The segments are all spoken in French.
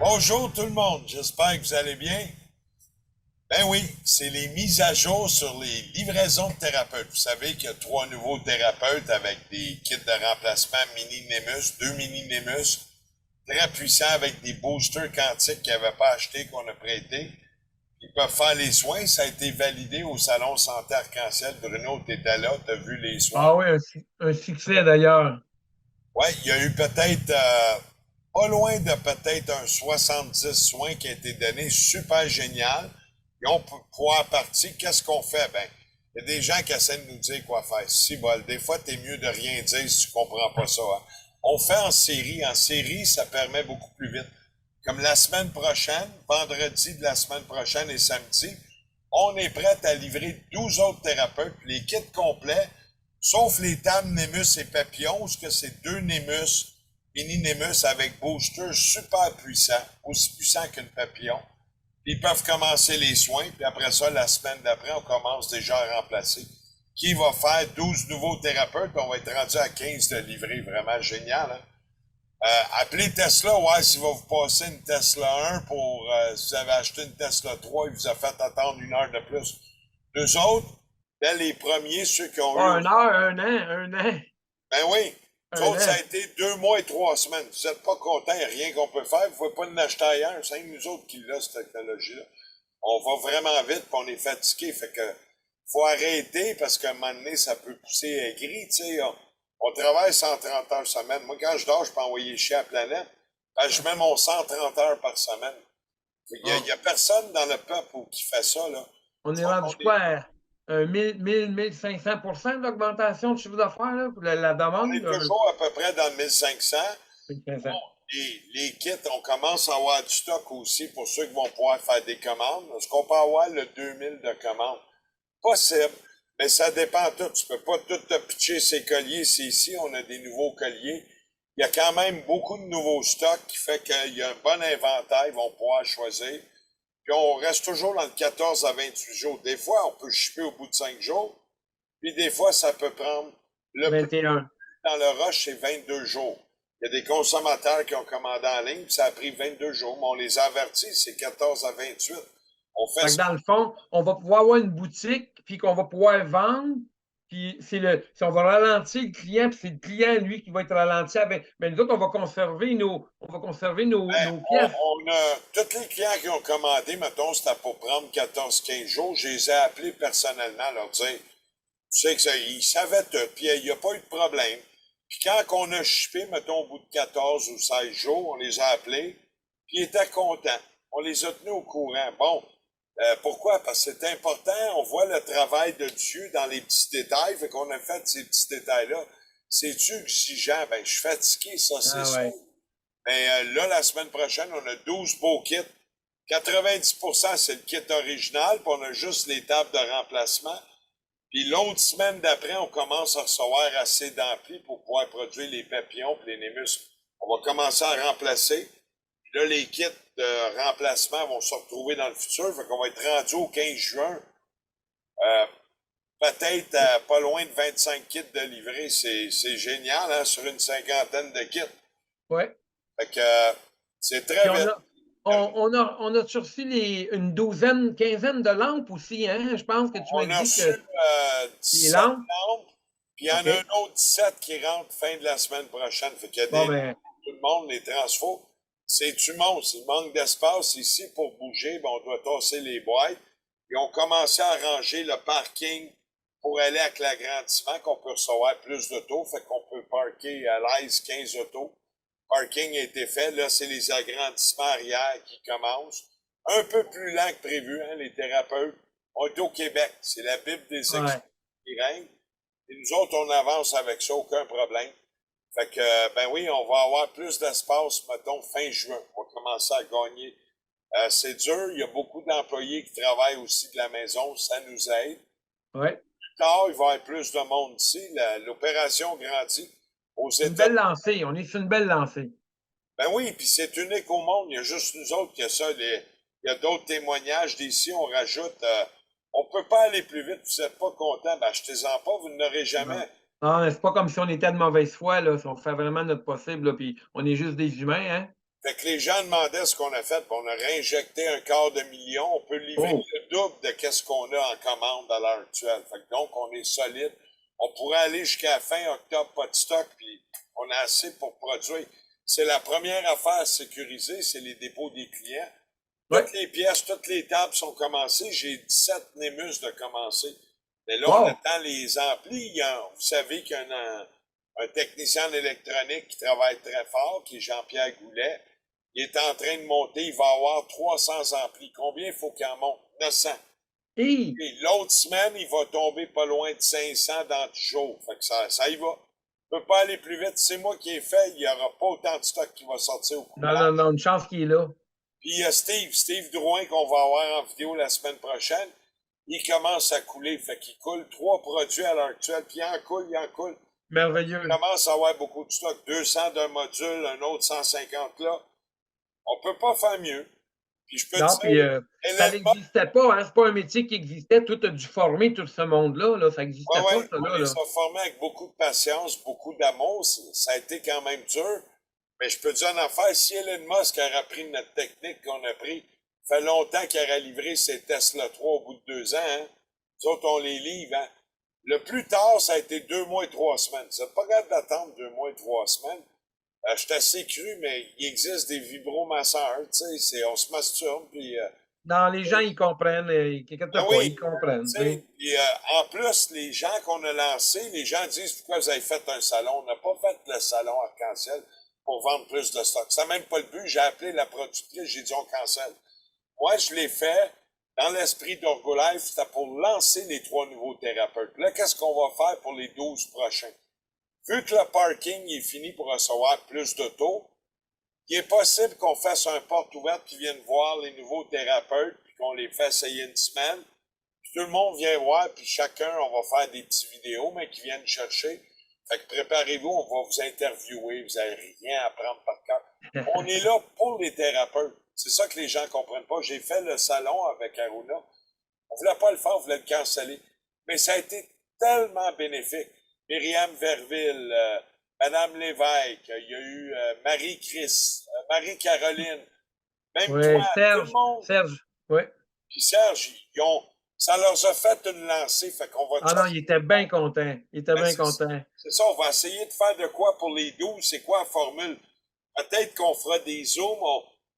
Bonjour tout le monde, j'espère que vous allez bien. Ben oui, c'est les mises à jour sur les livraisons de thérapeutes. Vous savez qu'il y a 3 nouveaux thérapeutes avec des kits de remplacement mini Nemus, 2 mini Nemus, très puissants avec des boosters quantiques qu'ils n'avaient pas achetés, qu'on a prêtés. Ils peuvent faire les soins. Ça a été validé au Salon Santé Arc-en-Ciel. Bruno, t'étais là, t'as vu les soins. Ah oui, un succès d'ailleurs. Ouais, il y a eu peut-être pas loin de peut-être un 70 soins qui a été donné, super génial. Et on peut pouvoir partir. Qu'est-ce qu'on fait? Ben, il y a des gens qui essaient de nous dire quoi faire. Si, bol, des fois, t'es mieux de rien dire si tu comprends pas ça. Hein. On fait en série. En série, ça permet beaucoup plus vite. Comme la semaine prochaine, vendredi de la semaine prochaine et samedi, on est prêt à livrer 12 autres thérapeutes, les kits complets, sauf les tables Nemus et Papillon, ce que c'est 2 Nemus, mini Nemus avec booster super puissant, aussi puissant qu'une Papillon. Ils peuvent commencer les soins, puis après ça, la semaine d'après, on commence déjà à remplacer. Qui va faire 12 nouveaux thérapeutes, on va être rendu à 15 de livrer, vraiment génial. Hein? Appelez Tesla, ouais, si va vous passer une Tesla 1 pour, si vous avez acheté une Tesla 3, il vous a fait attendre 1 heure de plus. Deux autres, ben, les premiers, ceux qui ont Pas eu, un heure, un an, ben oui, nous un autres, ça a an. été 2 mois et 3 semaines. Vous n'êtes pas contents, il n'y a rien qu'on peut faire, vous ne pouvez pas l'acheter ailleurs, c'est nous autres qui l'a, cette technologie-là. On va vraiment vite, puis on est fatigué, fait que faut arrêter parce qu'à un moment donné, ça peut pousser aigri, tu sais. On travaille 130 heures semaine. Moi, quand je dors, je peux envoyer chier à la planète. Je mets mon 130 heures par semaine. Il y Ah, a personne dans le peuple qui fait ça, là. on est Ça, rendu quoi à 1500% d'augmentation de chiffre d'affaires là, pour la on demande? est toujours à peu près dans le 1500. 1500. Les kits, on commence à avoir du stock aussi pour ceux qui vont pouvoir faire des commandes. Est-ce qu'on peut avoir le 2000 de commandes? Possible, mais ça dépend tout. Tu peux pas tout te pitcher ces colliers. C'est ici, on a des nouveaux colliers. Il y a quand même beaucoup de nouveaux stocks qui fait qu'il y a un bon inventaire, ils vont pouvoir choisir. Puis on reste toujours dans le 14 à 28 jours. Des fois, on peut shipper au bout de 5 jours. Puis des fois, ça peut prendre le plus 21. dans le rush, c'est 22 jours. Il y a des consommateurs qui ont commandé en ligne, puis ça a pris 22 jours, mais on les a avertis, c'est 14 à 28. On fait Fait que ce dans le fond, on va pouvoir avoir une boutique, puis qu'on va pouvoir vendre, puis si on va ralentir le client, puis c'est le client, lui, qui va être ralenti avec. Mais nous autres, on va conserver nos pièces. on a tous les clients qui ont commandé, mettons, c'était pour prendre 14-15 jours, je les ai appelés personnellement, leur dire, tu sais que ça, ils savaient tout, puis il n'y a pas eu de problème. Puis quand on a shippé, mettons, au bout de 14 ou 16 jours, on les a appelés, puis ils étaient contents. On les a tenus au courant. Bon, pourquoi? Parce que c'est important, on voit le travail de Dieu dans les petits détails, fait qu'on a fait ces petits détails-là. C'est-tu exigeant? Ben, je suis fatigué, ça, c'est Ah ça. ouais. Mais là, la semaine prochaine, on a 12 beaux kits. 90%, c'est le kit original, puis on a juste les tables de remplacement. Puis l'autre semaine d'après, on commence à recevoir assez d'amplis pour pouvoir produire les papillons et les némus. On va commencer à remplacer. Puis là, les kits de remplacement vont se retrouver dans le futur. Fait qu'on va être rendu au 15 juin. Euh, Peut-être pas loin de 25 kits de livrés. C'est génial, hein, sur une cinquantaine de kits. Ouais. Fait que c'est Puis très vite. on a reçu une douzaine, quinzaine de lampes aussi, hein? Je pense que tu m'as On a dit reçu que les 17 lampes. lampes, puis il y en a OK. un autre 17 qui rentre fin de la semaine prochaine. Fait qu'il y a Bon, des ben, tout le monde, les transfos. C'est du monde. Il manque d'espace ici pour bouger, ben, on doit tasser les boîtes. Ils ont commencé à ranger le parking pour aller avec l'agrandissement, qu'on peut recevoir plus d'autos. Fait qu'on peut parker à l'aise 15 autos. Parking a été fait. Là, c'est les agrandissements arrière qui commencent. Un peu plus lent que prévu, hein, les thérapeutes. On est au Québec. C'est la Bible des ouais. experts qui règne. Et nous autres, on avance avec ça, aucun problème. Fait que, ben oui, on va avoir plus d'espace, mettons, fin juin. On va commencer à gagner. C'est dur, il y a beaucoup d'employés qui travaillent aussi de la maison, ça nous aide. Ouais. Plus tard, il va y avoir plus de monde ici. L'opération grandit aux C'est une États. belle lancée. On est sur une belle lancée. Ben oui, puis c'est unique au monde. Il y a juste nous autres qui a ça. Il y a d'autres témoignages d'ici. On rajoute. On peut pas aller plus vite. Vous n'êtes pas content. Ben, achetez-en pas. Vous n'aurez Non. jamais. Non, mais c'est pas comme si on était de mauvaise foi, là. On fait vraiment notre possible, là, puis on est juste des humains, hein? Fait que les gens demandaient ce qu'on a fait, puis on a réinjecté un quart de million. On peut livrer Oh, le double de qu'est-ce qu'on a en commande à l'heure actuelle. Fait que donc, on est solide. On pourrait aller jusqu'à fin octobre, pas de stock, puis on a assez pour produire. C'est la première affaire sécurisée, c'est les dépôts des clients. ouais. Toutes les pièces, toutes les tables sont commencées. J'ai 17 Némus de commencer. Mais là, on Wow. attend les amplis. Vous savez qu'il y a un technicien en électronique qui travaille très fort, qui est Jean-Pierre Goulet. Il est en train de monter. Il va avoir 300 amplis. Combien il faut qu'il en monte? 900. Et, Et l'autre semaine, il va tomber pas loin de 500 dans 10 jours. Fait que ça y va. On peut pas aller plus vite. C'est moi qui ai fait. Il n'y aura pas autant de stock qui va sortir au non, courant. non, non, une chance qu'il est là. Puis il y a Steve Drouin qu'on va avoir en vidéo la semaine prochaine. Il commence à couler. Fait qu'il coule 3 produits à l'heure actuelle. Puis il en coule. Il Merveilleux. commence à avoir beaucoup de stock. 200 d'un module, un autre 150 là. On peut pas faire mieux. Puis je peux Non, te puis dire, ça Elon Musk, n'existait pas, hein? C'est pas un métier qui existait. Tout a dû former tout ce monde-là, là. Ça n'existait pas, ça, on là, les là. a formés avec beaucoup de patience, beaucoup d'amour. Ça a été quand même dur. Mais je peux te dire une affaire, si Elon Musk aurait appris notre technique qu'on a pris, ça fait longtemps qu'il aurait livré ses Tesla 3 au bout de 2 ans. Hein? Nous autres, on les livre. Hein? Le plus tard, ça a été 2 mois et 3 semaines. C'est pas grave d'attendre 2 mois et 3 semaines. Je suis assez cru, mais il existe des vibromasseurs, tu sais, on se masturbe, puis Non, les gens, ils comprennent. Ils t'inquiète ah pas, oui, ils tu comprennent, tu sais, sais. puis en plus, les gens qu'on a lancés, les gens disent pourquoi vous avez fait un salon. On n'a pas fait le salon arc-en-ciel pour vendre plus de stock. C'est même pas le but. J'ai appelé la productrice, j'ai dit on cancelle. Moi, je l'ai fait dans l'esprit d'Orgolife, c'était pour lancer les 3 nouveaux thérapeutes. Là, qu'est-ce qu'on va faire pour les 12 prochains? Vu que le parking est fini pour recevoir plus d'autos, il est possible qu'on fasse un porte ouverte qui vienne voir les nouveaux thérapeutes, puis qu'on les fait essayer une semaine. Puis tout le monde vient voir, puis chacun, on va faire des petites vidéos, mais qui viennent chercher. Fait que préparez-vous, on va vous interviewer, vous n'avez rien à prendre par cœur. On est là pour les thérapeutes. C'est ça que les gens comprennent pas. J'ai fait le salon avec Aruna. On voulait pas le faire, on voulait le canceller. Mais ça a été tellement bénéfique. Myriam Verville, Madame Lévesque, il y a eu Marie-Chris, Marie-Caroline, même Oui, toi, tout le Serge, monde. Serge, oui. Puis Serge, ça leur a fait une lancée, fait qu'on va Ah non, il était bien content. Il était ben, bien content. c'est ça, on va essayer de faire de quoi pour les 12, c'est quoi la formule? Peut-être qu'on fera des zooms,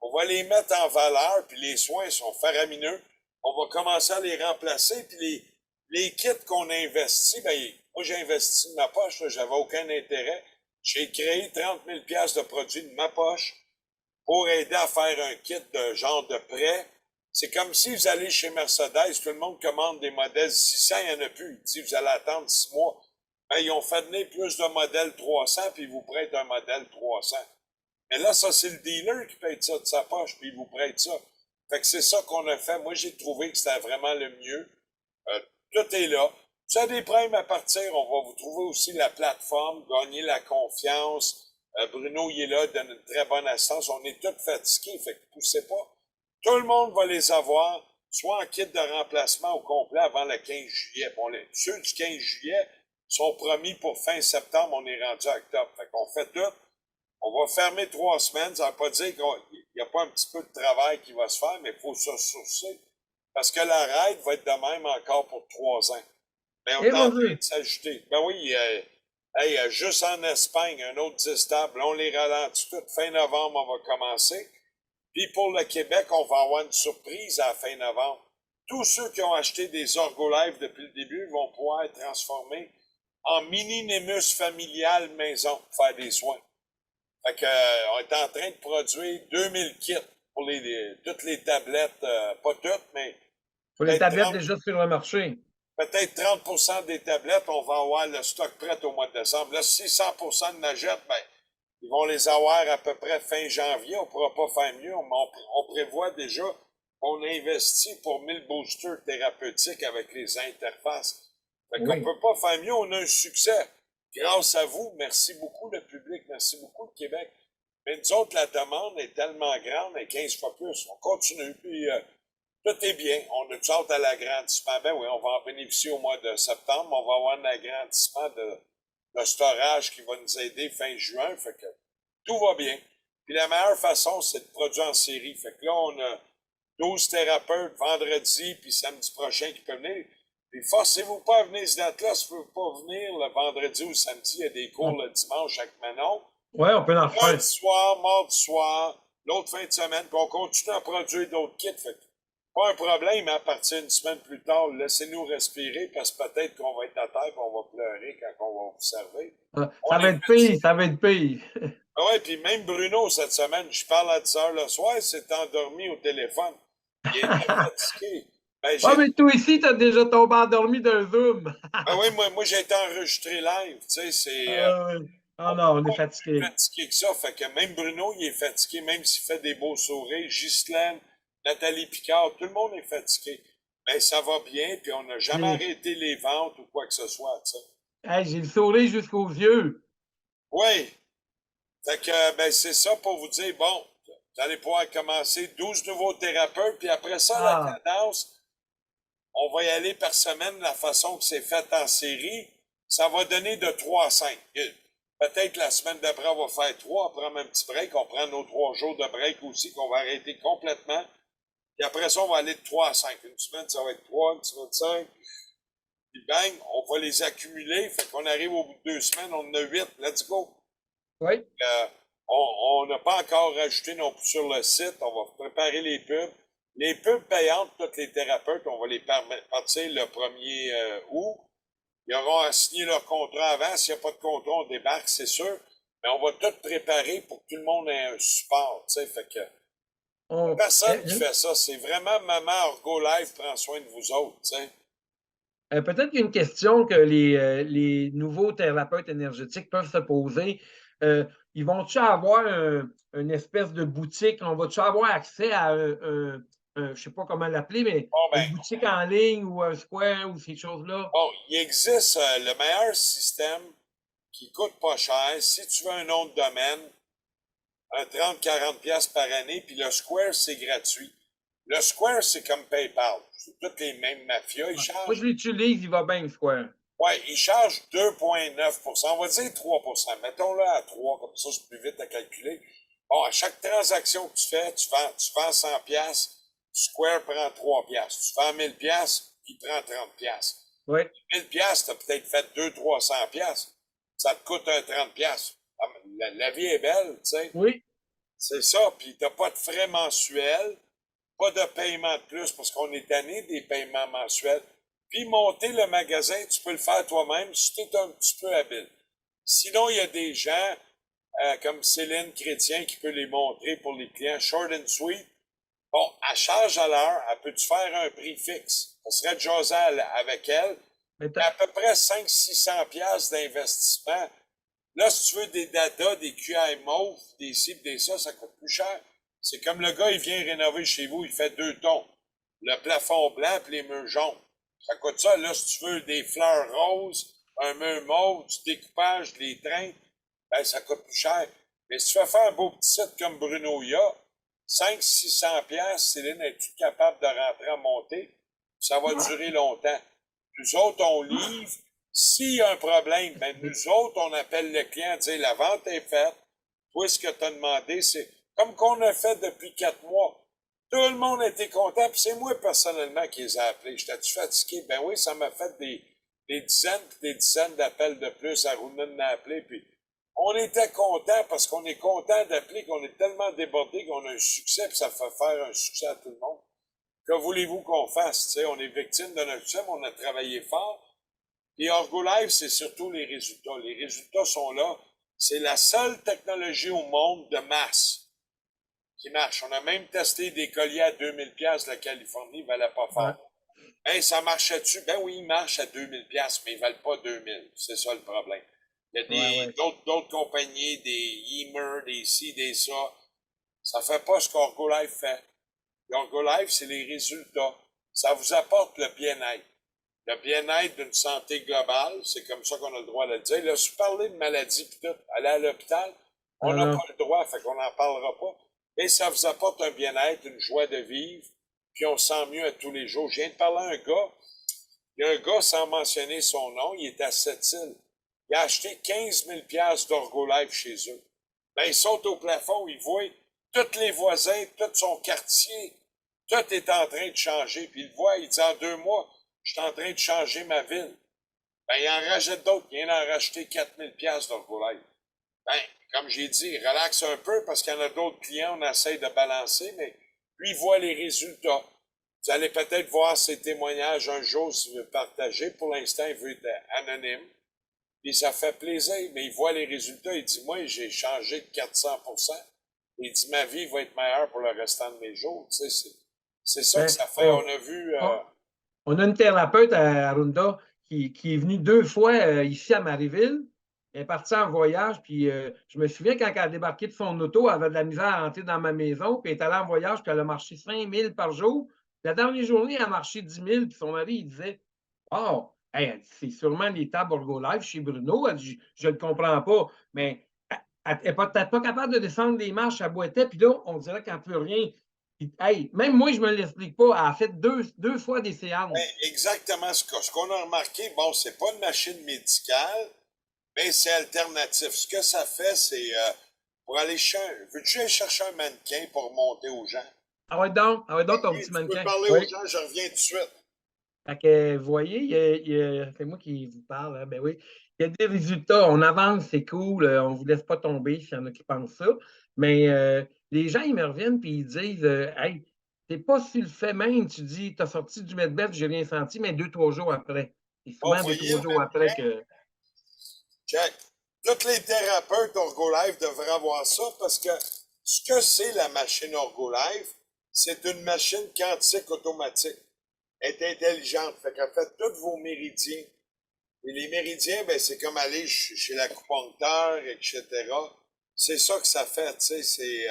on va les mettre en valeur, puis les soins sont faramineux. On va commencer à les remplacer, puis les kits qu'on a investis, ben, moi j'ai investi de ma poche, j'avais aucun intérêt. J'ai créé 30 000 de produits de ma poche pour aider à faire un kit de genre de prêt. C'est comme si vous allez chez Mercedes, tout le monde commande des modèles 600, il n'y en a plus. Il dit, vous allez attendre 6 mois. Ben, ils ont fait venir plus de modèles 300, puis ils vous prêtent un modèle 300. Mais là, ça, c'est le dealer qui paye ça de sa poche, puis il vous prête ça. Fait que c'est ça qu'on a fait. Moi, j'ai trouvé que c'était vraiment le mieux. Euh, Tout est là. Si vous avez des problèmes à partir, on va vous trouver aussi la plateforme, gagner la confiance. Bruno, il est là, donne une très bonne assistance. On est tous fatigués, fait que poussez pas. Tout le monde va les avoir, soit en kit de remplacement au complet avant le 15 juillet. Bon, ceux du 15 juillet sont promis pour fin septembre, on est rendu à octobre. Fait qu'on fait tout. On va fermer 3 semaines. Ça ne veut pas dire qu'il n'y a pas un petit peu de travail qui va se faire, mais il faut se ressourcer. Parce que la raid va être de même encore pour 3 ans. Mais on Et est en mon train Dieu. de s'ajouter. Ben oui, hey, juste en Espagne, un autre 10 tables. Là, on les ralentit toutes. Fin novembre, on va commencer. Puis pour le Québec, on va avoir une surprise à la fin novembre. Tous ceux qui ont acheté des Orgolife depuis le début vont pouvoir être transformés en mini Némus familial maison pour faire des soins. Fait que, on est en train de produire 2000 kits pour toutes les tablettes, pas toutes, mais Pour les peut-être tablettes 30, déjà sur le marché. peut-être 30% des tablettes, on va avoir le stock prêt au mois de décembre. Là, si 100% de la jette, ben, ils vont les avoir à peu près fin janvier. On pourra pas faire mieux. On prévoit déjà qu'on investit pour 1000 boosters thérapeutiques avec les interfaces. Fait qu'on Oui. peut pas faire mieux. On a un succès. Grâce à vous, merci beaucoup le public, merci beaucoup le Québec. Mais nous autres, la demande est tellement grande, et 15 fois plus. On continue, puis tout est bien. On a hâte à l'agrandissement. Ben oui, on va en bénéficier au mois de septembre. On va avoir un agrandissement de storage qui va nous aider fin juin. Fait que tout va bien. Puis la meilleure façon, c'est de produire en série. Fait que là, on a 12 thérapeutes vendredi puis samedi prochain qui peuvent venir. Puis forcez-vous pas à venir cette date-là. Si vous ne pouvez pas venir le vendredi ou le samedi, il y a des cours le dimanche avec Manon. Ouais, on peut en faire. Lundi soir, mardi soir, l'autre fin de semaine, puis on continue à produire d'autres kits. Fait que pas un problème, mais à partir d'une semaine plus tard, laissez-nous respirer parce que peut-être qu'on va être à terre et on va pleurer quand on va vous servir. Ça On va est être pire, fatigué. ça va être pire. Ah ouais, puis même Bruno, cette semaine, je parle à 10 heures le soir, il s'est endormi au téléphone. Il était fatigué. Ben, Ouais, j'ai... mais toi ici, t'as déjà tombé endormi d'un Zoom. Ben oui, moi j'ai été enregistré live, tu sais, c'est... Ouais. Ah on non, peut on est pas être plus fatigué. fatigué que ça, fait que même Bruno, il est fatigué, même s'il fait des beaux sourires, Ghislaine, Nathalie Picard, tout le monde est fatigué. Mais ça va bien, puis on n'a jamais J'ai arrêté les ventes ou quoi que ce soit, tu sais. hey, j'ai le sourire jusqu'aux yeux. Oui, fait que, ben, c'est ça pour vous dire, bon, vous allez pouvoir commencer 12 nouveaux thérapeutes, puis après ça, la Ah, cadence, on va y aller par semaine, la façon que c'est fait en série, ça va donner de 3 à 5. Peut-être la semaine d'après, on va faire 3, on prend un petit break, on prend nos 3 jours de break aussi, qu'on va arrêter complètement. Puis après ça, on va aller de 3 à 5. Une semaine, ça va être 3, une semaine 5. Puis bang, on va les accumuler. Fait qu'on arrive au bout de 2 semaines, on en a 8. Let's go. oui. Euh, on n'a pas encore rajouté non plus sur le site. On va préparer les pubs. Les pubs payantes, tous les thérapeutes, on va les partir le 1er août. Ils auront à signer leur contrat avant. S'il n'y a pas de contrat, on débarque, c'est sûr. Mais on va tout préparer pour que tout le monde ait un support. Tu sais, fait que On- personne qui fait ça. C'est vraiment Maman Orgo Live prend soin de vous autres. Tu sais. peut-être qu'il y a une question que les nouveaux thérapeutes énergétiques peuvent se poser. Ils vont-tu avoir une espèce de boutique? On va-tu avoir accès à je ne sais pas comment l'appeler, mais Bon, une ben, boutique en ligne ou un square ou ces choses-là? bon, il existe le meilleur système qui coûte pas cher. Si tu veux un nom de domaine, un 30-40$ piastres par année, puis le Square, c'est gratuit. Le Square, c'est comme PayPal. C'est toutes les mêmes mafias. Ils Moi, chargent, je l'utilise, il va bien, le square. ouais, ils chargent 2,9%. On va dire 3%. Mettons-le à 3, comme ça, c'est plus vite à calculer. Bon, à chaque transaction que tu fais, tu vends 100$, piastres, Square prend 3$. Piastres. Tu vends 1000$, piastres, il prend 30$. Piastres. Oui. 1000$, piastres, t'as peut-être fait 200-300$. Piastres. Ça te coûte un 30$. Piastres. Ah, la vie est belle, tu sais. Oui. C'est ça, puis t'as pas de frais mensuels, pas de paiement de plus, parce qu'on est tanné des paiements mensuels. Puis monter le magasin, tu peux le faire toi-même si tu es un petit peu habile. Sinon, il y a des gens comme Céline Chrétien qui peut les montrer pour les clients short and sweet. Bon, à charge à l'heure, elle peut-tu faire un prix fixe? Ça serait de jaser avec elle. Mais À peu près 500-600$ piastres d'investissement. Là, si tu veux des data, des QI mauves, des ci, des ça coûte plus cher. C'est comme le gars, il vient rénover chez vous, il fait 2 tons. Le plafond blanc et les murs jaunes. Ça coûte ça. Là, si tu veux des fleurs roses, un mur mauve, du découpage, des trains, ben, ça coûte plus cher. Mais si tu veux faire un beau petit site comme Bruno Ya, 500-600$, Céline est toute capable de rentrer à monter. Ça va durer longtemps. Nous autres, on livre. S'il y a un problème, ben nous autres, on appelle le client, dire la vente est faite. Toi, ce que tu as demandé, c'est comme qu'on a fait depuis 4 mois. Tout le monde a été content, puis c'est moi personnellement qui les ai appelés. J'étais-tu fatigué? Ben oui, ça m'a fait des dizaines et des dizaines d'appels de plus. Aruna m'a appelé, puis on était content parce qu'on est content d'appeler, qu'on est tellement débordé qu'on a un succès, puis ça fait faire un succès à tout le monde. Que voulez-vous qu'on fasse? T'sais, on est victime de notre succès, mais on a travaillé fort. Et Orgo Live, c'est surtout les résultats. Les résultats sont là. C'est la seule technologie au monde de masse qui marche. On a même testé des colliers à 2000$ de la Californie, ils ne valaient pas ouais, fort. Hey, ça marchait-tu? Ben oui, ils marchent à 2000$, mais ils ne valent pas 2000. C'est ça le problème. Il y a ouais, ouais. d'autres compagnies, des Ymer, des ci, des ça. Ça ne fait pas ce qu'Orgo Live fait. Orgo Live, c'est les résultats. Ça vous apporte le bien-être. Le bien-être d'une santé globale, c'est comme ça qu'on a le droit de le dire. Là, si vous parlez de maladie pis tout, aller à l'hôpital, on Non, n'a non. pas le droit, fait qu'on n'en parlera pas. Mais ça vous apporte un bien-être, une joie de vivre, puis on se sent mieux à tous les jours. Je viens de parler à un gars, il y a un gars, sans mentionner son nom, il est à Sept-Îles. Il a acheté 15 000$ d'Orgo Life chez eux. Ben, il saute au plafond, il voit tous les voisins, tout son quartier, tout est en train de changer. Puis il voit, il dit en 2 mois, je suis en train de changer ma ville. Ben, il en rachète d'autres, il vient d'en racheter 4000$ d'Herbalife. Ben, comme j'ai dit, relaxe un peu parce qu'il y en a d'autres clients, on essaye de balancer, mais lui, il voit les résultats. Vous allez peut-être voir ses témoignages un jour si vous le partagez. Pour l'instant, il veut être anonyme. Puis ça fait plaisir, mais il voit les résultats. Il dit, moi, j'ai changé de 400%. Il dit, ma vie va être meilleure pour le restant de mes jours. Tu sais, c'est ça que Ben, ça fait. On a vu... on a une thérapeute à Arunda qui est venue 2 fois ici à Marieville. Elle est partie en voyage, puis je me souviens quand elle a débarqué de son auto, elle avait de la misère à rentrer dans ma maison, puis elle est allée en voyage, puis elle a marché 5000 par jour. La dernière journée, elle a marché 10 000, puis son mari, il disait oh, hey, c'est sûrement les tables Live chez Bruno. Elle dit, je ne le comprends pas, mais elle n'est peut-être pas capable de descendre des marches à Boiteau, puis là, on dirait qu'elle ne peut rien. Puis, hey, même moi, je ne me l'explique pas. Elle a fait deux fois des séances. ben, exactement ce qu'on a remarqué. Bon, c'est pas une machine médicale, mais c'est alternatif. Ce que ça fait, c'est pour aller chercher... Veux-tu aller chercher un mannequin pour monter aux gens? Ah ouais donc ton Oui, petit tu peux mannequin. parler aux Oui. gens, je reviens tout de suite. Fait que, vous voyez, c'est moi qui vous parle, hein, ben oui. Il y a des résultats, on avance, c'est cool, on ne vous laisse pas tomber s'il y en a qui pensent ça. Mais les gens, ils me reviennent et ils disent hey, t'es pas sur le fait même, tu dis, t'as sorti du Medbeth, j'ai rien senti, mais 2, 3 jours après. C'est Bon, souvent deux, voyez, trois jours après que. Jack, tous les thérapeutes Orgolife devraient avoir ça parce que ce que c'est la machine Orgolife, c'est une machine quantique automatique. Elle est intelligente, fait qu'elle fait tous vos méridiens. Et les méridiens, ben, c'est comme aller chez l'acupuncteur, etc. C'est ça que ça fait, tu sais,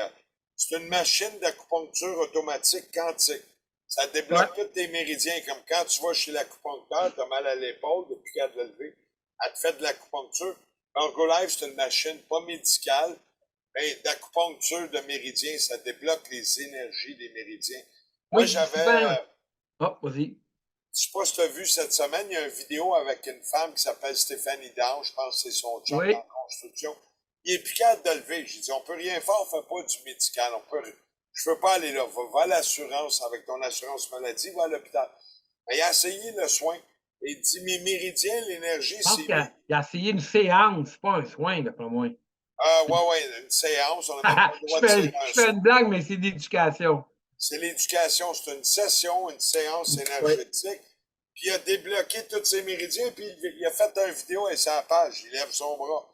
c'est une machine d'acupuncture automatique quantique. Ça Ouais, débloque tous tes méridiens, comme quand tu vas chez l'acupuncteur, tu as mal à l'épaule depuis qu'elle a levé, elle te fait de l'acupuncture. Orgolife, c'est une machine pas médicale, mais d'acupuncture de méridiens, ça débloque les énergies des méridiens. moi, Moi, je dis j'avais, souvent. Ah, vas-y. je sais pas si tu as vu cette semaine, il y a une vidéo avec une femme qui s'appelle Stéphanie Down, je pense que c'est son job dans Oui, la construction. Il est plus capable de lever. J'ai dit, on peut rien faire, on fait pas du médical. Je veux pas aller là. Va à l'assurance avec ton assurance maladie, va à l'hôpital. Mais il a essayé le soin. Et il dit, mes méridiens, l'énergie, je pense c'est qu'il mes... a essayé une séance, pas un soin, d'après moi. Ah, ouais, une séance, on n'a même pas le droit de tirer Je un fais son. une blague, mais c'est d'éducation. C'est l'éducation, c'est une session, une séance Oui. énergétique. Puis il a débloqué tous ses méridiens, puis il a fait une vidéo et sa page, il lève son bras.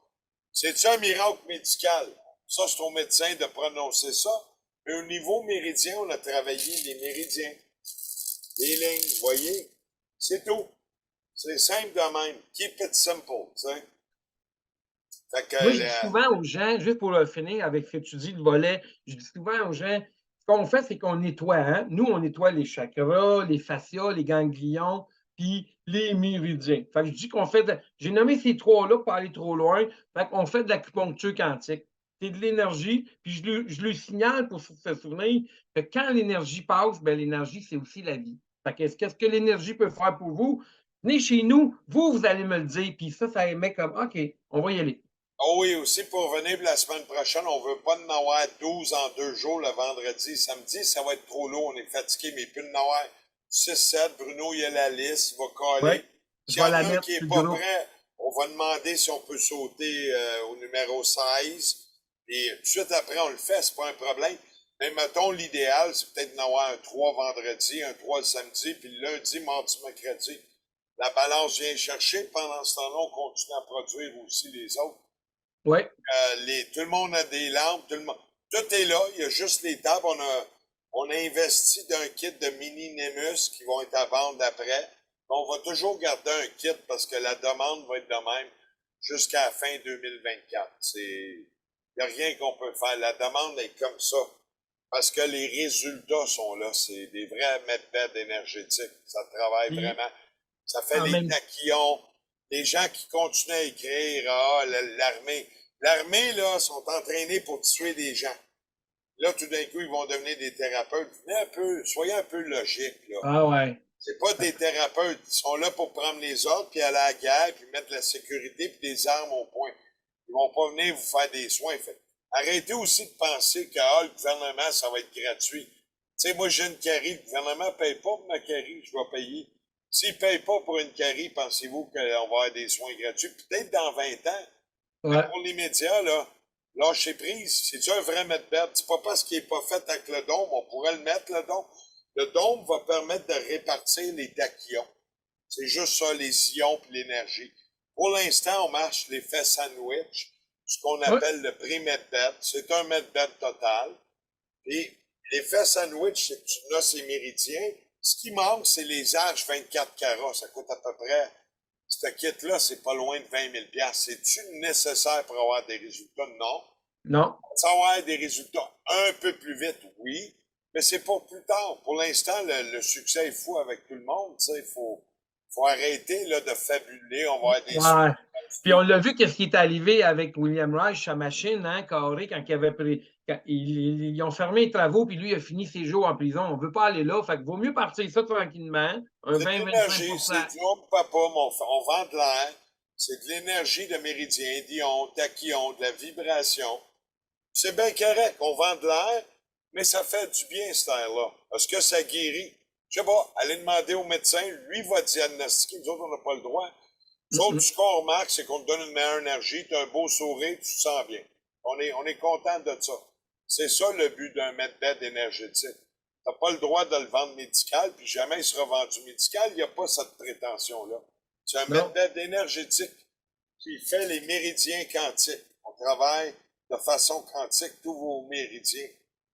C'est-tu un miracle médical? Ça, c'est au médecin de prononcer ça. Mais au niveau méridien, on a travaillé les méridiens, les lignes, vous voyez? C'est tout. C'est simple de même. Keep it simple, tu sais. Fait que, Moi, je dis souvent aux gens, juste pour le finir avec ce que tu dis, le volet, je dis souvent aux gens, ce qu'on fait, c'est qu'on nettoie. Hein? Nous, on nettoie les chakras, les fascias, les ganglions, puis les méridiens. Fait que je dis qu'on fait j'ai nommé ces trois-là pour pas aller trop loin. Fait qu'on fait de l'acupuncture quantique. C'est de l'énergie, puis je lui signale pour se souvenir que quand l'énergie passe, ben, l'énergie, c'est aussi la vie. Fait que qu'est-ce que l'énergie peut faire pour vous? Venez chez nous, vous allez me le dire, puis ça émet comme OK, on va y aller. oh oui, aussi pour venir la semaine prochaine, on veut pas en avoir 12 en 2 jours, le vendredi et samedi, ça va être trop lourd, on est fatigué, mais plus de en avoir 6-7, Bruno, il a la liste, il va Oui, coller. je S'il y vais en a la un mettre qui est sur le pas groupe. prêt, on va demander si on peut sauter au numéro 16. Et tout de suite après, on le fait, c'est pas un problème. Mais mettons, l'idéal, c'est peut-être d'en avoir un 3 vendredi, un 3 le samedi, puis le lundi, mardi, mercredi. La balance vient chercher, pendant ce temps-là, on continue à produire aussi les autres. Oui, Tout le monde a des lampes, tout est là, il y a juste les tables. On a investi d'un kit de mini Nemus qui vont être à vendre après. On va toujours garder un kit parce que la demande va être de même jusqu'à la fin 2024. Il n'y a rien qu'on peut faire. La demande est comme ça. Parce que les résultats sont là. C'est des vrais medbeds énergétiques. Ça travaille puis vraiment. Ça fait en les même taquillons. Les gens qui continuent à écrire, ah, l'armée. L'armée, là, sont entraînés pour tuer des gens. Là, tout d'un coup, ils vont devenir des thérapeutes. Soyez un peu logique, là. ah ouais. C'est pas des thérapeutes. Ils sont là pour prendre les ordres, puis aller à la guerre, puis mettre la sécurité, puis des armes au point. Ils vont pas venir vous faire des soins. Fait. arrêtez aussi de penser que le gouvernement, ça va être gratuit. Tu sais, moi, j'ai une carie, le gouvernement ne paye pas pour ma carie, je vais payer. S'il ne paye pas pour une carie, pensez-vous qu'on va avoir des soins gratuits? Peut-être dans 20 ans. Mais Ouais. pour les médias, là, lâchez prise. C'est-tu un vrai medbed? C'est pas parce qu'il n'est pas fait avec le dôme, on pourrait le mettre, le dôme. Le dôme va permettre de répartir les tachyons. C'est juste ça, les ions et l'énergie. Pour l'instant, on marche l'effet sandwich, ce qu'on Ouais. appelle le pré-medbed. C'est un medbed total. Et l'effet sandwich, c'est que tu as ces méridiens. Ce qui manque, c'est les H24 carats. Ça coûte à peu près, ce kit-là, c'est pas loin de 20 000 $. C'est-tu nécessaire pour avoir des résultats? Non. Non. Ça va avoir des résultats un peu plus vite, oui, mais c'est pour plus tard. Pour l'instant, le succès est fou avec tout le monde. Il faut arrêter là, de fabuler. On va avoir des Ouais. Puis on succès. l'a vu, qu'est-ce qui est arrivé avec William Reich, sa machine, hein, carré, quand il avait pris. Quand ils ont fermé les travaux, puis lui, il a fini ses jours en prison. On ne veut pas aller là. Fait qu'il vaut mieux partir ça tranquillement. Un C'est de 20-25 l'énergie, c'est du home papa, on vend de l'air. C'est de l'énergie de méridien, d'ion, tachyon, de la vibration. C'est bien correct, on vend de l'air, mais ça fait du bien, cet air-là. Est-ce que ça guérit? Je sais pas, allez demander au médecin, lui va diagnostiquer, nous autres, on n'a pas le droit. Nous autres, ce qu'on remarque, c'est qu'on te donne une meilleure énergie, tu as un beau sourire, tu te sens bien. On est content de ça. C'est ça le but d'un medbed énergétique. Tu n'as pas le droit de le vendre médical, puis jamais il sera vendu médical, il n'y a pas cette prétention-là. C'est un Non. medbed énergétique qui fait les méridiens quantiques. On travaille de façon quantique tous vos méridiens.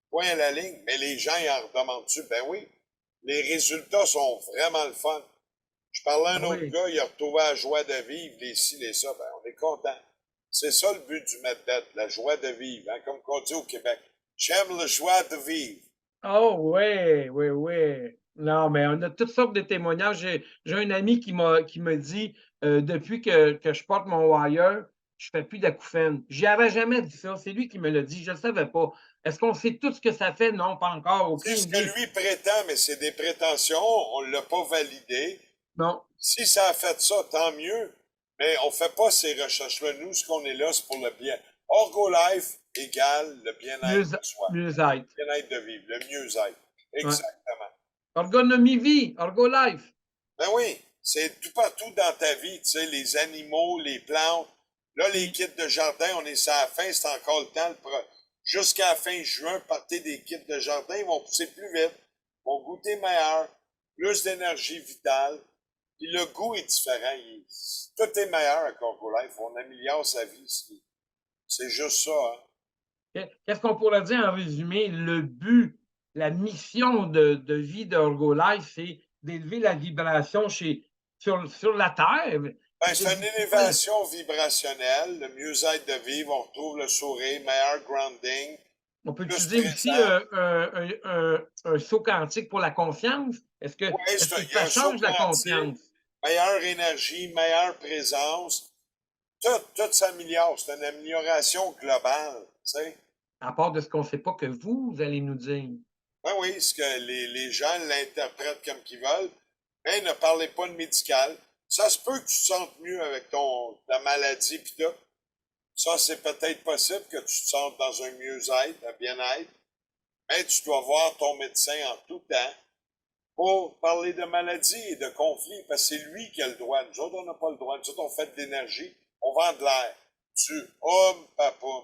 Point à la ligne, mais les gens y en redemandent-tu? Ben oui, les résultats sont vraiment le fun. Je parlais à Ah un autre oui. gars, il a retrouvé la joie de vivre, les ci, les ça. Ben, on est content. C'est ça le but du medbed, la joie de vivre, hein, comme on dit au Québec. J'aime la joie de vivre. Oh oui, oui, oui. Non, mais on a toutes sortes de témoignages. J'ai un ami qui me dit depuis que je porte mon wire, je fais plus d'acouphènes. J'y avais jamais dit ça. C'est lui qui me l'a dit. Je ne le savais pas. Est-ce qu'on sait tout ce que ça fait? Non, pas encore. C'est Aucune ce que idée. lui prétend, mais c'est des prétentions, on ne l'a pas validé. Non. Si ça a fait ça, tant mieux. Mais on ne fait pas ces recherches-là. Nous, ce qu'on est là, c'est pour le bien. Orgo-Life égale le bien-être Mieux, de soi, mieux-être. le bien-être de vivre, le mieux-être. Ouais. Exactement. Ergonomie vie, Ergo Life. Ben oui, c'est tout partout dans ta vie, tu sais, les animaux, les plantes. Là, les kits de jardin, on est à la fin, c'est encore le temps. Jusqu'à la fin juin, partez des kits de jardin, ils vont pousser plus vite, vont goûter meilleur, plus d'énergie vitale. Puis le goût est différent. Tout est meilleur à Corpo Life. On améliore sa vie. C'est juste ça. Hein? Qu'est-ce qu'on pourrait dire en résumé? Le but, la mission de vie d'Ergo Life, c'est d'élever la vibration sur la Terre. Ben, c'est une élévation vibrationnelle, le mieux-être de vivre, on retrouve le sourire, meilleur grounding, On peut plus utiliser aussi présent. un saut quantique pour la confiance. Oui, Est-ce que il y a ça un saut change la quantique, confiance? meilleure énergie, meilleure présence. Tout s'améliore. C'est une amélioration globale. Tu sais? À part de ce qu'on ne sait pas que vous allez nous dire. Ben oui, ce que les gens l'interprètent comme qu'ils veulent. Mais ne parlez pas de médical. Ça se peut que tu te sentes mieux avec ta maladie pis tout. Ça, c'est peut-être possible que tu te sentes dans un mieux-être, un bien-être. Mais tu dois voir ton médecin en tout temps pour parler de maladie et de conflit, parce que c'est lui qui a le droit. Nous autres, on n'a pas le droit. Nous autres, on fait de l'énergie. On vend de l'air. Tu, papoum.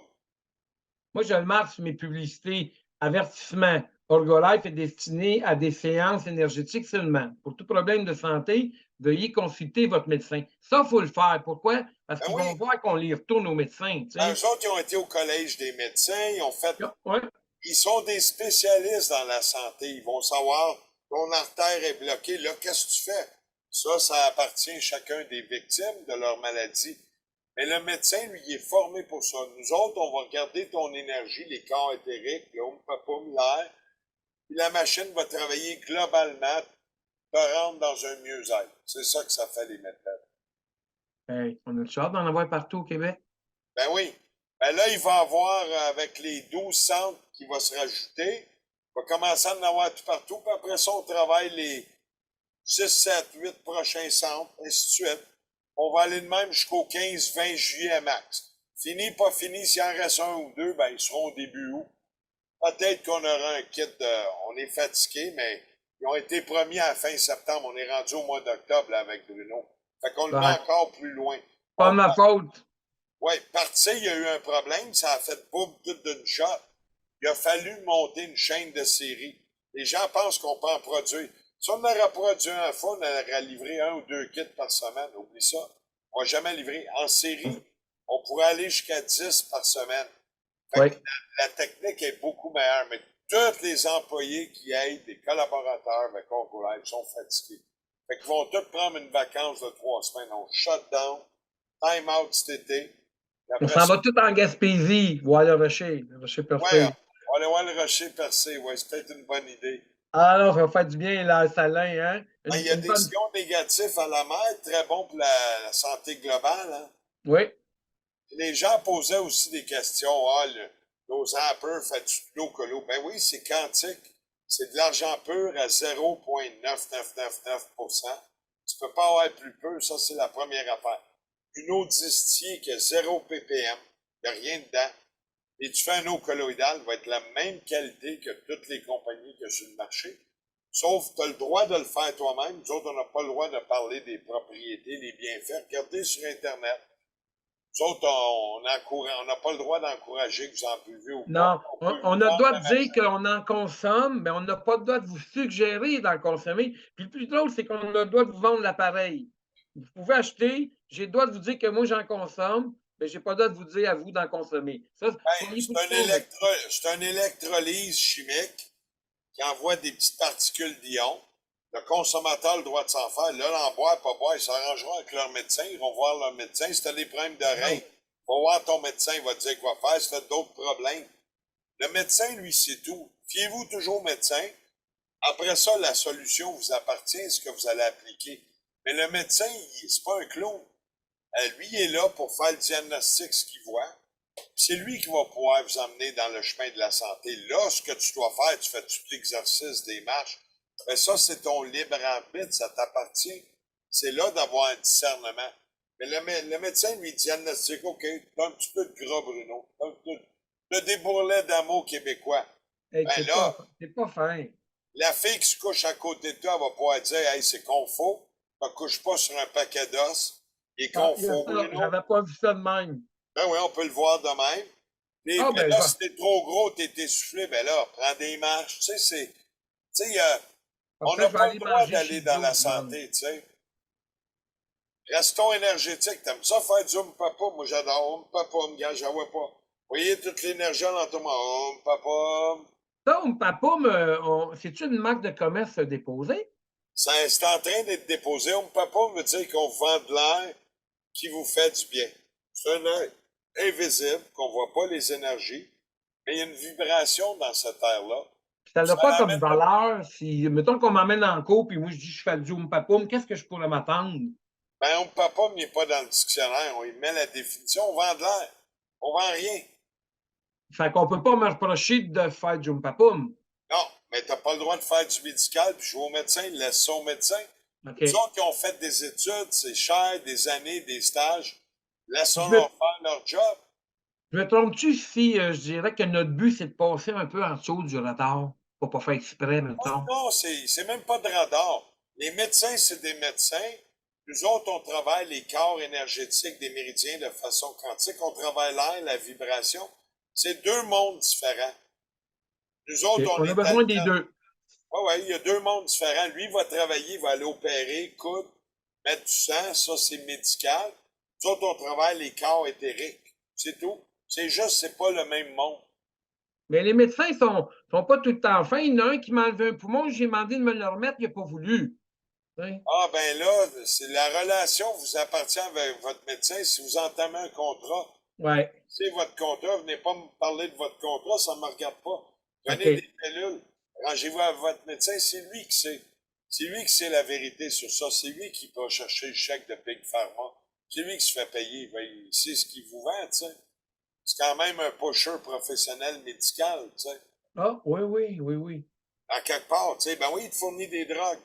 Moi, je le marque sur mes publicités. Avertissement. Orgolife est destiné à des séances énergétiques seulement. Pour tout problème de santé, veuillez consulter votre médecin. Ça, il faut le faire. Pourquoi? Parce Ben qu'ils vont oui, voir qu'on les retourne aux médecins. Tu ben, sais. eux autres, ils ont été au collège des médecins, Ouais. ils sont des spécialistes dans la santé. Ils vont savoir, ton artère est bloquée, là, qu'est-ce que tu fais? Ça appartient à chacun des victimes de leur maladie. Mais le médecin, lui, il est formé pour ça. Nous autres, on va regarder ton énergie, les corps éthériques, l'air, puis la machine va travailler globalement, te rendre dans un mieux-être. C'est ça que ça fait, les méthodes. Hey, on a le hâte d'en avoir partout au Québec. Ben oui. Ben là, il va avoir, avec les 12 centres qui vont se rajouter, il va commencer à en avoir tout partout, puis après ça, on travaille les 6, 7, 8 prochains centres, ainsi de suite. On va aller de même jusqu'au 15-20 juillet max. Fini, pas fini, s'il en reste un ou deux, ben, ils seront au début août. Peut-être qu'on aura un kit de. On est fatigué, mais ils ont été promis à la fin septembre. On est rendu au mois d'octobre là, avec Bruno. Fait qu'on le met Ouais. encore plus loin. Pas de ma faute. Oui, parti, il y a eu un problème. Ça a fait boum tout d'une shot. Il a fallu monter une chaîne de série. Les gens pensent qu'on peut en produire. Si on aurait produit un fois, on aurait livré un ou deux kits par semaine. Oublie ça. On va jamais livrer. En série, on pourrait aller jusqu'à 10 par semaine. Fait Oui. que la technique est beaucoup meilleure, mais tous les employés qui aident, les collaborateurs avec Concours Live sont fatigués. Fait qu'ils vont tous prendre une vacance de 3 semaines. On shut down, time out cet été. Puis On après s'en ça, va tout en Gaspésie, voir le rocher ouais, percé. on va aller voir le rocher percé. Ouais, c'est peut-être une bonne idée. Ah non, ça va faire du bien, là, salin, hein? Ben, il y a Une des bonne. ions négatifs à la mer, très bon pour la santé globale. Hein. Oui. Les gens posaient aussi des questions. Ah, nos zappers, fait-tu de l'eau que l'eau? Ben oui, c'est quantique. C'est de l'argent pur à 0,9999%. Tu peux pas avoir plus peu, ça c'est la première affaire. Une eau distillée qui a 0 ppm, il n'y a rien dedans. Et tu fais un eau colloïdale, va être la même qualité que toutes les compagnies qu'il y a sur le marché. Sauf que tu as le droit de le faire toi-même. Nous autres, on n'a pas le droit de parler des propriétés, des bienfaits. Regardez sur Internet. Nous autres, on n'a pas le droit d'encourager que vous en buvez ou pas. Non, On on, peut on vous a le vendre droit la de dire machine. qu'on en consomme, mais on n'a pas le droit de vous suggérer d'en consommer. Puis le plus drôle, c'est qu'on a le droit de vous vendre l'appareil. Vous pouvez acheter, j'ai le droit de vous dire que moi j'en consomme, mais je n'ai pas le droit de vous dire à vous d'en consommer. Ça, Ben, soyez plus clair avec ça. c'est un électrolyse chimique qui envoie des petites particules d'ion. Le consommateur a le droit de s'en faire. Là, l'en boire, pas boire, ils s'arrangeront avec leur médecin. Ils vont voir leur médecin. Si tu as des problèmes d'oreille, va voir ton médecin, il va te dire quoi faire. Si tu as d'autres problèmes, le médecin, lui, c'est tout. Fiez-vous toujours au médecin. Après ça, la solution vous appartient, ce que vous allez appliquer. Mais le médecin, c'est pas un clown. Lui, il est là pour faire le diagnostic, ce qu'il voit. C'est lui qui va pouvoir vous emmener dans le chemin de la santé. Là, ce que tu dois faire, tu fais tout l'exercice des marches. Mais ça, c'est ton libre arbitre, ça t'appartient. C'est là d'avoir un discernement. Mais le médecin lui diagnostique, OK, t'as un petit peu de gras, Bruno. T'as un peu de débourrelet d'amour québécois. Hey, Ben là, c'est pas fin. la fille qui se couche à côté de toi va pouvoir dire, hey, c'est confort. Ne couche pas sur un paquet d'os. Il est Ah, il y a confort, ça, Bruno. j'avais pas vu ça de même. Ben oui, on peut le voir de même. Et Ah, ben ben, là, si t'es trop gros, t'es essoufflé, ben là, prends des marches. Tu sais, Tu sais, comme on ça, n'a je vais pas le aller droit manger d'aller chez dans la Joe, man. santé, tu sais. Restons énergétiques. T'aimes ça faire du papa? Moi, j'adore papa, me gars, j'en vois pas. Vous voyez toute l'énergie en l'entourement. Papa. Ça, papa, c'est-tu une marque de commerce déposée? C'est en train d'être déposé. Papa me dire qu'on vend de l'air qui vous fait du bien. C'est un air invisible, qu'on voit pas les énergies, mais il y a une vibration dans cette air-là. Ça n'a Ça pas comme l'amène de. valeur si, mettons qu'on m'emmène en cours, puis moi je dis je fais du papoum, qu'est-ce que je pourrais m'attendre? Ben, on papa n'est pas dans le dictionnaire. On y met la définition. On vend de l'air. On vend rien. Fait qu'on peut pas me reprocher de faire du papoum. Non, mais t'as pas le droit de faire du médical, puis jouer au médecin, laisse ça au médecin. OK. Nous autres qui ont fait des études, c'est cher, des années, des stages, Je me, laissons-leur faire leur job. je me trompe-tu si je dirais que notre but, c'est de passer un peu en dessous du radar? Faut pas faire exprès, Oh mettons. non, c'est même pas de radar. Les médecins, c'est des médecins. Nous autres, on travaille les corps énergétiques des méridiens de façon quantique. On travaille l'air, la vibration. C'est deux mondes différents. Nous autres, OK. on On a est besoin des alternés. deux. Oui, oui, il y a deux mondes différents. Lui, il va travailler, il va aller opérer, coudre, mettre du sang, ça, c'est médical. Nous autres, on travaille les corps éthériques. C'est tout. C'est juste, c'est pas le même monde. Mais les médecins sont pas tout le temps fins. Il y en a un qui m'a enlevé un poumon, j'ai demandé de me le remettre, il n'a pas voulu. Hein? Ah, ben là, c'est la relation vous appartient avec votre médecin si vous entamez un contrat. Ouais. C'est votre contrat, venez pas me parler de votre contrat, ça ne me regarde pas. Prenez des OK. pilules, rangez-vous à votre médecin, c'est lui qui sait. C'est lui qui sait la vérité sur ça. C'est lui qui va chercher le chèque de Big Pharma. C'est lui qui se fait payer. Il sait ce qu'il vous vend, tu sais. C'est quand même un pusher professionnel médical, tu sais. Ah, oui, oui, oui, oui. En quelque part, tu sais, ben oui, il te fournit des drogues,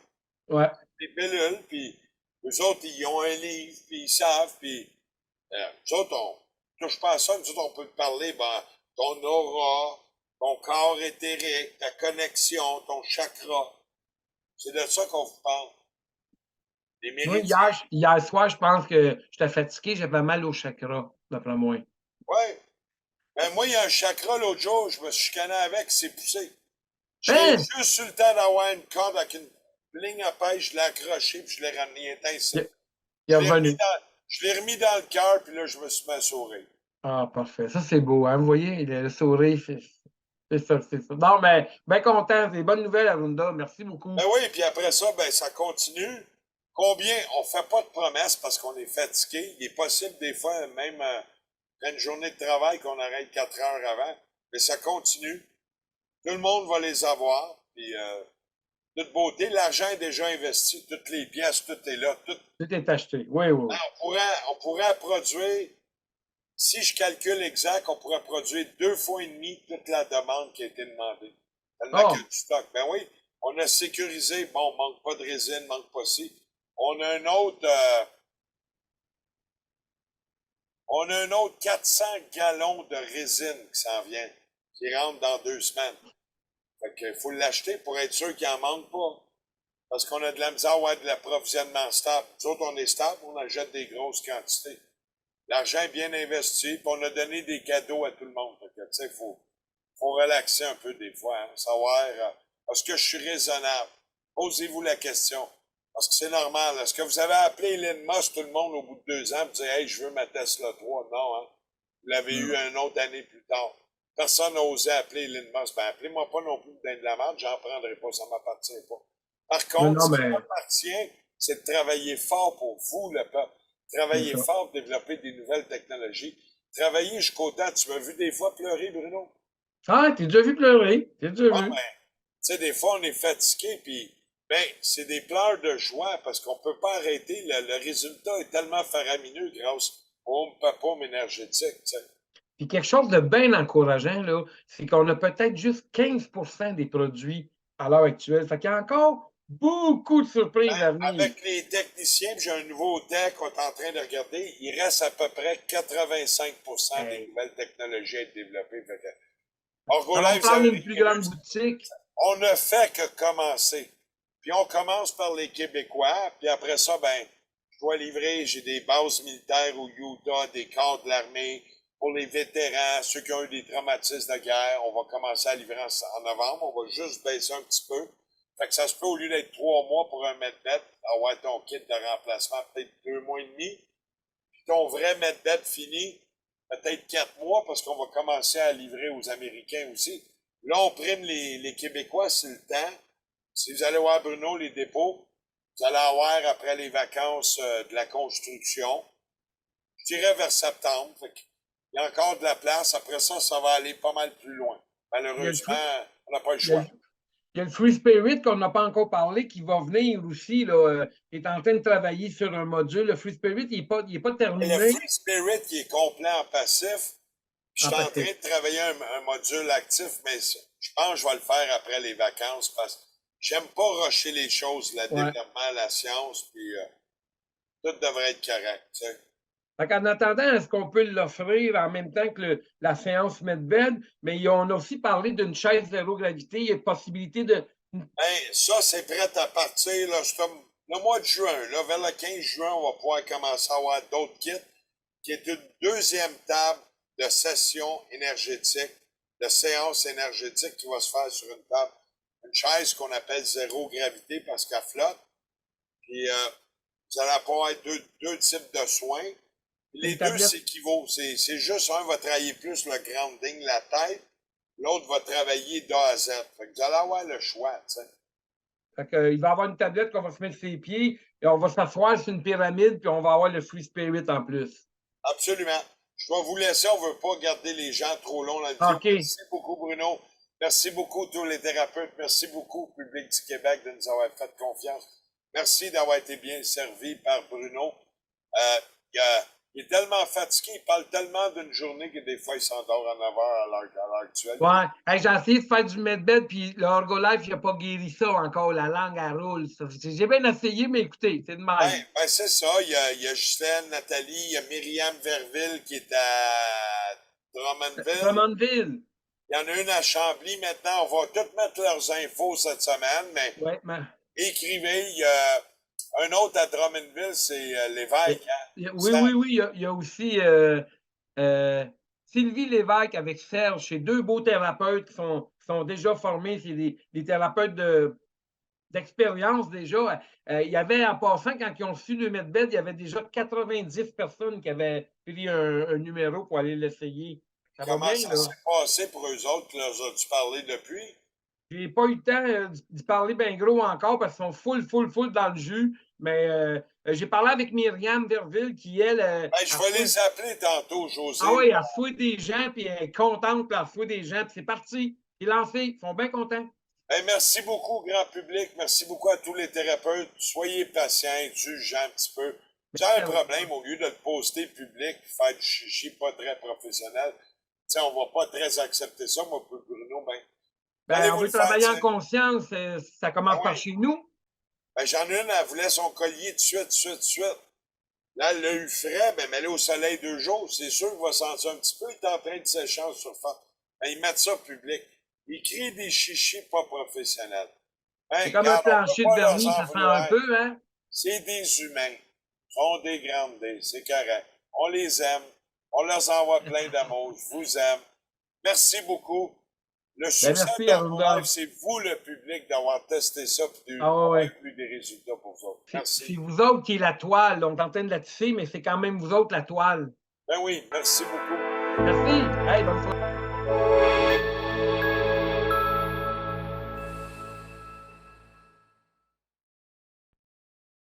Ouais. des pilules, puis eux autres, ils ont un livre, puis ils savent, puis nous autres, touche pas à ça, nous autres, on peut te parler, ben, ton aura, ton corps éthérique, ta connexion, ton chakra. C'est de ça qu'on vous parle. Les Moi, méridiens. hier soir, je pense que j'étais fatigué, j'avais mal au chakra, d'après moi. Ouais. Ben, moi, il y a un chakra l'autre jour, je me suis chicané avec, c'est poussé. J'ai Hein? juste eu le temps d'avoir une corde avec une ligne à pêche, je l'ai accroché, puis je l'ai ramené éteint ici. Il est revenu. Je l'ai remis dans le cœur, puis là, je me suis mis à sourire. Ah, parfait. Ça, c'est beau, hein? Vous voyez, le sourire, c'est ça, c'est ça. Non, mais bien content. C'est des bonnes nouvelles, Arunda. Merci beaucoup. Ben oui, puis après ça, ben ça continue. Combien? On fait pas de promesses parce qu'on est fatigué. Il est possible des fois, même après une journée de travail, qu'on arrête 4 heures avant. Mais ça continue. Tout le monde va les avoir. Puis, toute beauté, l'argent est déjà investi. Toutes les pièces, tout est là. Tout. Tout est acheté. Oui, oui, oui. On pourrait produire, si je calcule exact, on pourrait produire 2 fois et demi toute la demande qui a été demandée. Tellement qu'il y a Oh, du stock. Ben oui, on a sécurisé, bon, manque pas de résine, manque pas ci. On a un autre, euh, on a un autre 400 gallons de résine qui s'en vient, qui rentre dans 2 semaines. Fait qu'il faut l'acheter pour être sûr qu'il en manque pas. Parce qu'on a de la misère à avoir de l'approvisionnement stable. Nous autres, on est stable, on achète des grosses quantités. L'argent est bien investi, puis on a donné des cadeaux à tout le monde. Fait que, tu sais, faut relaxer un peu des fois, hein, savoir, est-ce que je suis raisonnable? Posez-vous la question. Parce que c'est normal. Est-ce que vous avez appelé Elon Musk, tout le monde, au bout de 2 ans, pour dire, hey, je veux ma Tesla 3? Non, hein? Vous l'avez eu non. une autre année plus tard. Personne n'a osé appeler Elon Musk. Ben, appelez-moi pas non plus de la merde, j'en prendrai pas, ça m'appartient pas. Par Non, contre, non, ce qui mais m'appartient, c'est de travailler fort pour vous, le peuple. c'est Travailler ça. fort pour développer des nouvelles technologies. Travailler jusqu'au temps. Tu m'as vu des fois pleurer, Bruno? Ah, t'es déjà vu pleurer. T'es déjà Ah, vu. ben, tu sais, des fois, on est fatigué, puis, ben, c'est des pleurs de joie parce qu'on peut pas arrêter. Le résultat est tellement faramineux grâce au home papa énergétique, tu sais. Puis quelque chose de bien encourageant, là, c'est qu'on a peut-être juste 15% des produits à l'heure actuelle. Fait qu'il y a encore beaucoup de surprises à venir. Avec les techniciens, puis j'ai un nouveau tech qu'on est en train de regarder, il reste à peu près 85% des Hey. nouvelles technologies à être développées. Fait que, Orgo Alors, on Life, vous parle avez d'une plus récupéré, grande boutique. on ne fait que commencer. Puis on commence par les Québécois, puis après ça, ben, je dois livrer, j'ai des bases militaires au Utah, des corps de l'armée, pour les vétérans, ceux qui ont eu des traumatismes de guerre, on va commencer à livrer en novembre, on va juste baisser un petit peu. Fait que ça se peut, au lieu d'être 3 mois pour un medbed, avoir ton kit de remplacement peut-être 2 mois et demi, puis ton vrai medbed fini, peut-être 4 mois, parce qu'on va commencer à livrer aux Américains aussi. Là, on prime les Québécois, c'est le temps. Si vous allez voir Bruno, les dépôts, vous allez avoir après les vacances de la construction. Je dirais vers septembre. Il y a encore de la place. Après ça, ça va aller pas mal plus loin. Il y a le Malheureusement, Free, on n'a pas le il y a choix. le- il y a le Free Spirit qu'on n'a pas encore parlé, qui va venir aussi, là, il est en train de travailler sur un module. Le Free Spirit, il est pas Et le terminé Free Spirit qui est complet en passif, je en suis en train passif. de travailler un module actif, mais je pense que je vais le faire après les vacances parce que j'aime pas rusher les choses, le Ouais. développement, la science, puis tout devrait être correct. Tu sais. Fait qu'en attendant, est-ce qu'on peut l'offrir en même temps que la séance Medbed? Mais on a aussi parlé d'une chaise zéro gravité. Il y a possibilité de. Ben, ça, c'est prêt à partir, là, c'est comme le mois de juin. Là, vers le 15 juin, on va pouvoir commencer à avoir d'autres kits, qui est une deuxième table de session énergétique, de séance énergétique qui va se faire sur une table. Une chaise qu'on appelle zéro gravité parce qu'elle flotte. Puis, vous allez avoir deux types de soins. Les Une deux tablette. s'équivaut. C'est juste un va travailler plus le grounding, la tête. L'autre va travailler d'A à Z. Fait que vous allez avoir le choix, tu sais. Fait que, il va y avoir une tablette qu'on va se mettre sur les pieds et on va s'asseoir sur une pyramide puis on va avoir le Free Spirit en plus. Absolument. Je dois vous laisser. On ne veut pas garder les gens trop long dans le vidéo. OK. Merci beaucoup, Bruno. Merci beaucoup, tous les thérapeutes. Merci beaucoup, public du Québec, de nous avoir fait confiance. Merci d'avoir été bien servi par Bruno. Il Il est tellement fatigué, il parle tellement d'une journée que des fois, il s'endort à 9 heures à l'heure actuelle. Ouais. Hey, j'ai essayé de faire du medbed, puis le Ergolife, il n'a pas guéri ça encore. La langue, elle roule. J'ai bien essayé, mais écoutez, c'est de même. Ben, c'est ça. Il y a Ghislaine, Nathalie, il y a Myriam Verville qui est à Drummondville. Drummondville. Il y en a une à Chambly maintenant. On va toutes mettre leurs infos cette semaine, mais Ouais, mais... écrivez. Il y a un autre à Drummondville, c'est Lévesque. Hein? Oui. Il y a aussi Sylvie Lévesque avec Serge. C'est deux beaux thérapeutes qui sont déjà formés. C'est des thérapeutes d'expérience déjà. Il y avait, en passant, quand ils ont reçu le Medbed, il y avait déjà 90 personnes qui avaient pris un numéro pour aller l'essayer. Ça va Comment bien, ça là? s'est passé pour eux autres? Leur as-tu parlé depuis? J'ai pas eu le temps d'y parler bien gros encore parce qu'ils sont full dans le jus. Mais j'ai parlé avec Myriam Verville qui, elle, Ben, je vais les appeler tantôt, José. ah oui, elle reçoit des gens, puis elle est contente, puis elle reçoit des gens, puis c'est parti. C'est lancé. Ils sont bien contents. Ben, merci beaucoup, grand public. Merci beaucoup à tous les thérapeutes. Soyez patients, indulgents un petit peu. J'ai un problème, au lieu de le poster public, faire du chichi pas très professionnel, t'sais, on va pas très accepter ça, moi, pour Bruno, Ben, on veut travailler en faire, conscience. Ça commence par oui. chez nous. Ben, j'en ai une, elle voulait son collier de suite. Là, elle l'a eu frais, ben, mais elle est au soleil 2 jours. C'est sûr qu'il va sentir un petit peu. Il est en train de sécher en surface. Ben, ils mettent ça public. Ils créent des chichis pas professionnels. Ben, C'est comme un regarde, on peut plancher de pas leur vernis, en ça sent un vouloir. peu, hein? C'est des humains. Ils sont dégradés. C'est correct. On les aime. On leur envoie plein d'amour. Je vous aime. Merci beaucoup. Le Ben, succès merci, de Arunda. Live, c'est vous, le public, d'avoir testé ça et Ah ouais. d'avoir eu des résultats pour vous autres. Merci. C'est vous autres qui est la toile. On est en train de la tisser, mais c'est quand même vous autres la toile. Ben oui, merci beaucoup. Merci. Hey, bonne soirée.